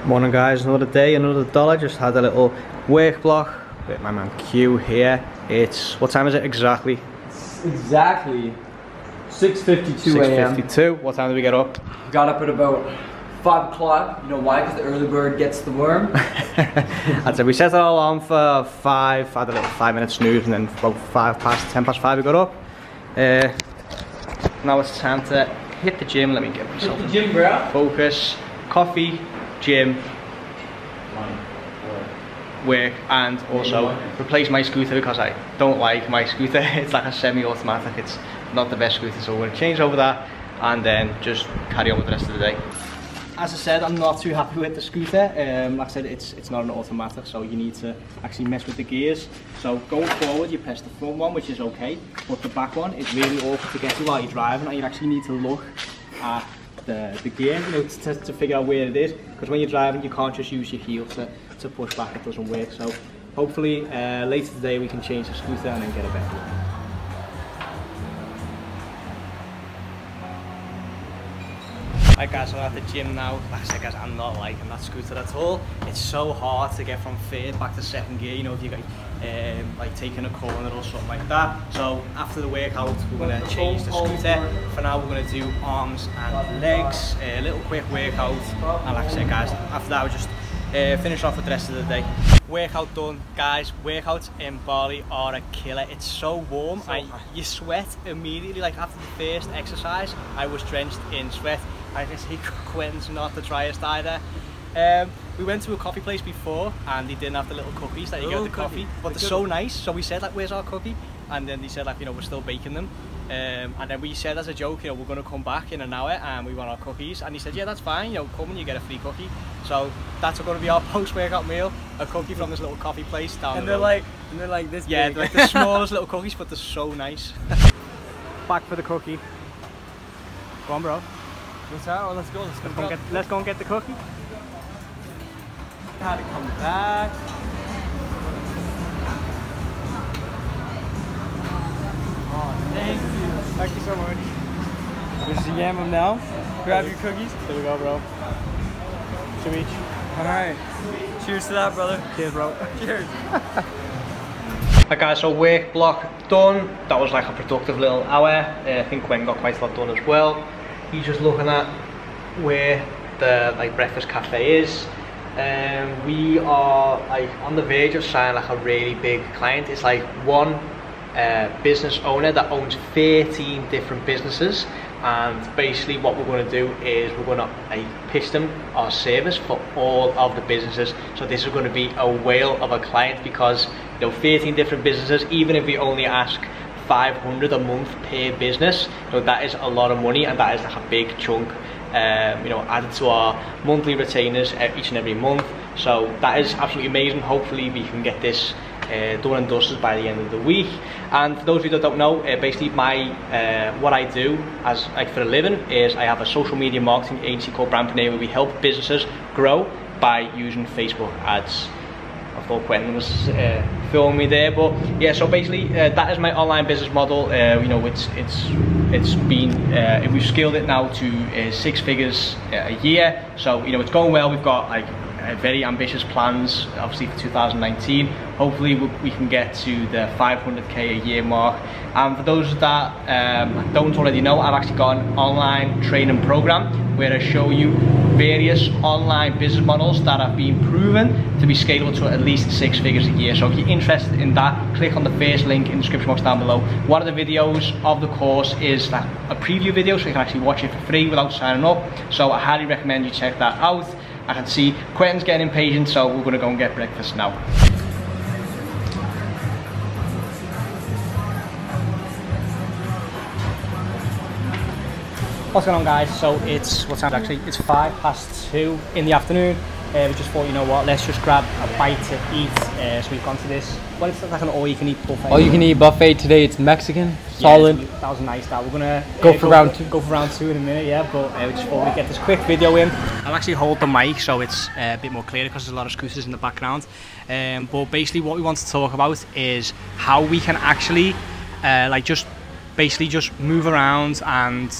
Morning guys, another day, another dollar. Just had a little work block with my man Q here. It's, what time is it exactly? It's exactly 6:52 a.m. 6:52. What time did we get up? Got up at about 5 o'clock. You know why? Because the early bird gets the worm. That's it. We set it all on for 5, had a little 5-minute snooze, and then about 10 past 5 we got up. Now it's time to hit the gym. Let me get myself Hit the gym, bro. Focus, coffee, gym, work, and also replace my scooter because I don't like my scooter. It's like a semi-automatic. It's not the best scooter, so we're going to change over that and then just carry on with the rest of the day. As I said, I'm not too happy with the scooter. Like I said, it's not an automatic, so you need to actually mess with the gears. So going forward, you press the front one, which is okay, but the back one is really awkward to get to while you're driving, and you actually need to look at the gear, you know, to figure out where it is, because when you're driving you can't just use your heel to push back. It doesn't work. So hopefully later today we can change the scooter and then get a better one. Right guys, so I'm at the gym now. Like I said guys, I'm not liking that scooter at all. It's so hard to get from third back to second gear, you know, if you got like taking a corner or something like that. So after the workout we're going to change the scooter. For now we're going to do arms and legs, a little quick workout, and like I said guys, after that we'll just finish off with the rest of the day. Workout done guys. Workouts in Bali are a killer. It's so warm, and you sweat immediately. Like after the first exercise I was drenched in sweat. I can see Quentin's not the driest either. We went to a coffee place before and they didn't have the little cookies that you get with the coffee, but they're so nice. So we said like, where's our cookie? And then they said like, you know, we're still baking them. And then we said as a joke, you know, we're going to come back in an hour and we want our cookies. And he said, yeah, that's fine, you know, come and you get a free cookie. So that's going to be our post-workout meal, a cookie from this little coffee place down the road. And they're like this big. Yeah, they're like the smallest little cookies, but they're so nice. Back for the cookie. Go on, bro. What's that? Oh, let's go. Let's go and get the cookie. Had to come back. Oh, thank you. Thank you so much. This is the yam now. Grab your cookies. There we go, bro. Two each. Alright. Cheers to that, brother. Cheers, bro. Cheers. Right guys, so work block done. That was like a productive little hour. I think Gwen got quite a lot done as well. He's just looking at where the like breakfast cafe is. We are like on the verge of signing like a really big client. It's like one business owner that owns 13 different businesses, and basically what we're going to do is we're going to pitch them our service for all of the businesses. So this is going to be a whale of a client, because you know, 13 different businesses, even if we only ask 500 a month per business, you know, that is a lot of money, and that is like a big chunk, you know, added to our monthly retainers each and every month. So that is absolutely amazing. Hopefully we can get this done and dusted by the end of the week. And for those of you that don't know, basically my what I do as like for a living is I have a social media marketing agency called Brand Panay, where we help businesses grow by using Facebook ads. I thought Quentin was filming me there, but yeah. So basically, that is my online business model. You know, it's been we've scaled it now to 6 figures a year. So you know, it's going well. We've got like very ambitious plans, obviously for 2019. Hopefully we can get to the 500k a year mark. And for those that don't already know, I've actually got an online training program where I show you various online business models that have been proven to be scalable to at least 6 figures a year. So if you're interested in that, click on the first link in the description box down below. One of the videos of the course is a preview video, so you can actually watch it for free without signing up. So I highly recommend you check that out. I can see Quentin's getting impatient, so we're going to go and get breakfast now. What's going on guys? So it's, what time actually? It's 2:05 in the afternoon. We just thought, you know what, let's just grab a bite to eat. So we've gone to this, well, it's like an all-you-can-eat buffet. All-you-can-eat buffet today. It's Mexican, solid. Yeah, that was nice. That we're gonna go for round two. Go for round 2 in a minute, yeah. But we just thought we'd get this quick video in. I'll actually hold the mic so it's a bit more clear, because there's a lot of scooters in the background. But basically, what we want to talk about is how we can actually like just basically just move around and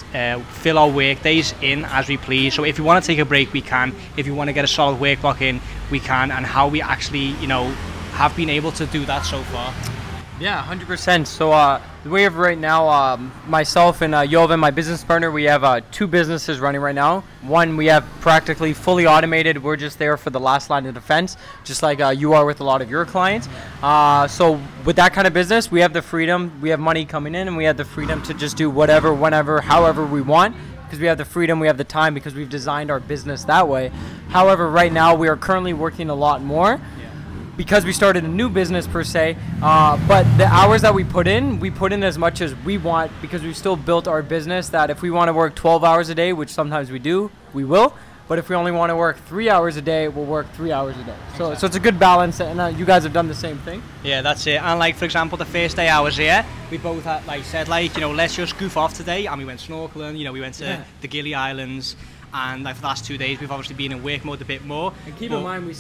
fill our work days in as we please. So if you want to take a break, we can. If you want to get a solid work block in, we can. And how we actually, you know, have been able to do that so far. Yeah, 100%. So the way of right now, myself and Jovan, my business partner, we have 2 businesses running right now. One, we have practically fully automated. We're just there for the last line of defense, just like you are with a lot of your clients. So with that kind of business, we have the freedom, we have money coming in, and we have the freedom to just do whatever, whenever, however we want, because we have the freedom, we have the time, because we've designed our business that way. However, right now we are currently working a lot more, because we started a new business per se, but the hours that we put in as much as we want, because we've still built our business that if we want to work 12 hours a day, which sometimes we do, we will. But if we only want to work 3 hours a day, we'll work 3 hours a day. So, so it's a good balance, and you guys have done the same thing. Yeah, that's it. And like, for example, the first day I was here, we both had, like, said, like, you know, let's just goof off today, and we went snorkeling. You know, we went to the Gili Islands. And like for the last 2 days, we've obviously been in work mode a bit more. And keep in mind, we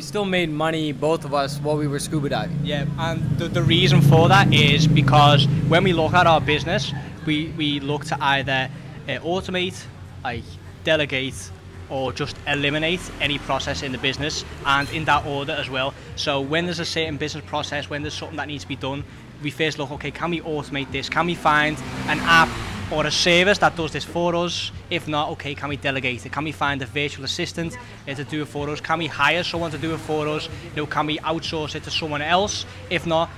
still made money, both of us, while we were scuba diving. Yeah, and the reason for that is because when we look at our business, we look to either automate, like delegate, or just eliminate any process in the business, and in that order as well. So when there's a certain business process, when there's something that needs to be done, we first look, okay, can we automate this? Can we find an app or a service that does this for us? If not, okay, can we delegate it? Can we find a virtual assistant to do it for us? Can we hire someone to do it for us? You know, can we outsource it to someone else? If not,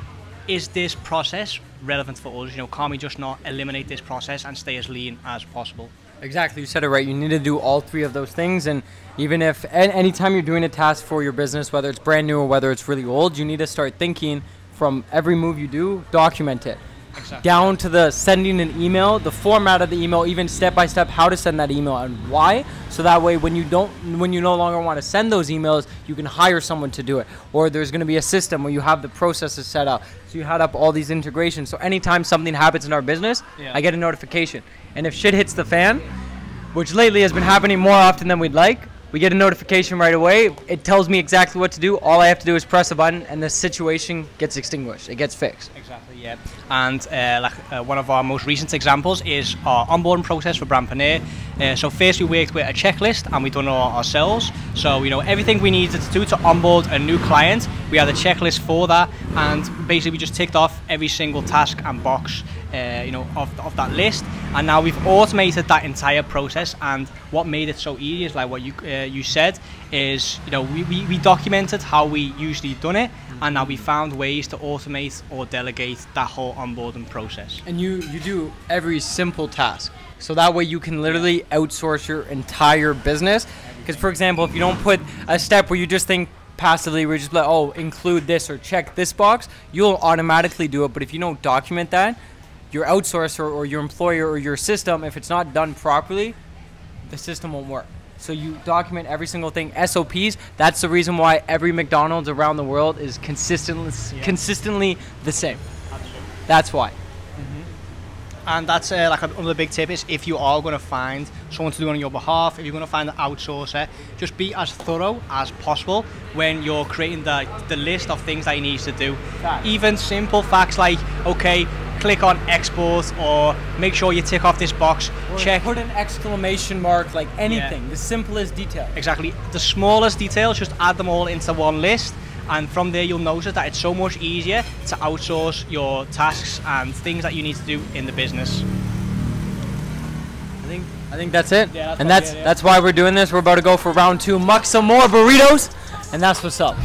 is this process relevant for us? You know, can we just not eliminate this process and stay as lean as possible? Exactly, you said it right. You need to do all 3 of those things, and even if anytime you're doing a task for your business, whether it's brand new or whether it's really old, you need to start thinking from every move you do, document it. Exactly. Down to the sending an email, the format of the email, even step by step how to send that email and why. So that way, when you no longer want to send those emails, you can hire someone to do it. Or there's going to be a system where you have the processes set up. So you had up all these integrations. So anytime something happens in our business, I get a notification. And if shit hits the fan, which lately has been happening more often than we'd like, we get a notification right away. It tells me exactly what to do. All I have to do is press a button, and the situation gets extinguished. It gets fixed. Exactly, yeah. And one of our most recent examples is our onboarding process for Brandpreneur. So first we worked with a checklist, and we done it ourselves. So, you know, everything we needed to do to onboard a new client, we had a checklist for that, and basically we just ticked off every single task and box you know, of that list. And now we've automated that entire process, and what made it so easy is like what you said is, you know, we documented how we usually done it, and now we found ways to automate or delegate that whole onboarding process. And you do every simple task, so that way you can literally outsource your entire business. Because for example, if you don't put a step where you just think passively, we're just like, oh, include this or check this box, you'll automatically do it. But if you don't document that, your outsourcer or your employer or your system, if it's not done properly, the system won't work. So you document every single thing. SOPs, that's the reason why every McDonald's around the world is consistently the same. Absolutely. That's why. And that's like another big tip is, if you are going to find someone to do it on your behalf, if you're going to find an outsourcer, just be as thorough as possible when you're creating the list of things that you need to do. Even simple facts like, okay, click on export, or make sure you tick off this box, or check, put an exclamation mark, like anything, the simplest detail. Exactly, the smallest details, just add them all into one list, and from there you'll notice that it's so much easier to outsource your tasks and things that you need to do in the business. I think that's it. Yeah, that's why we're doing this. We're about to go for round 2, muck some more burritos, and that's what's up.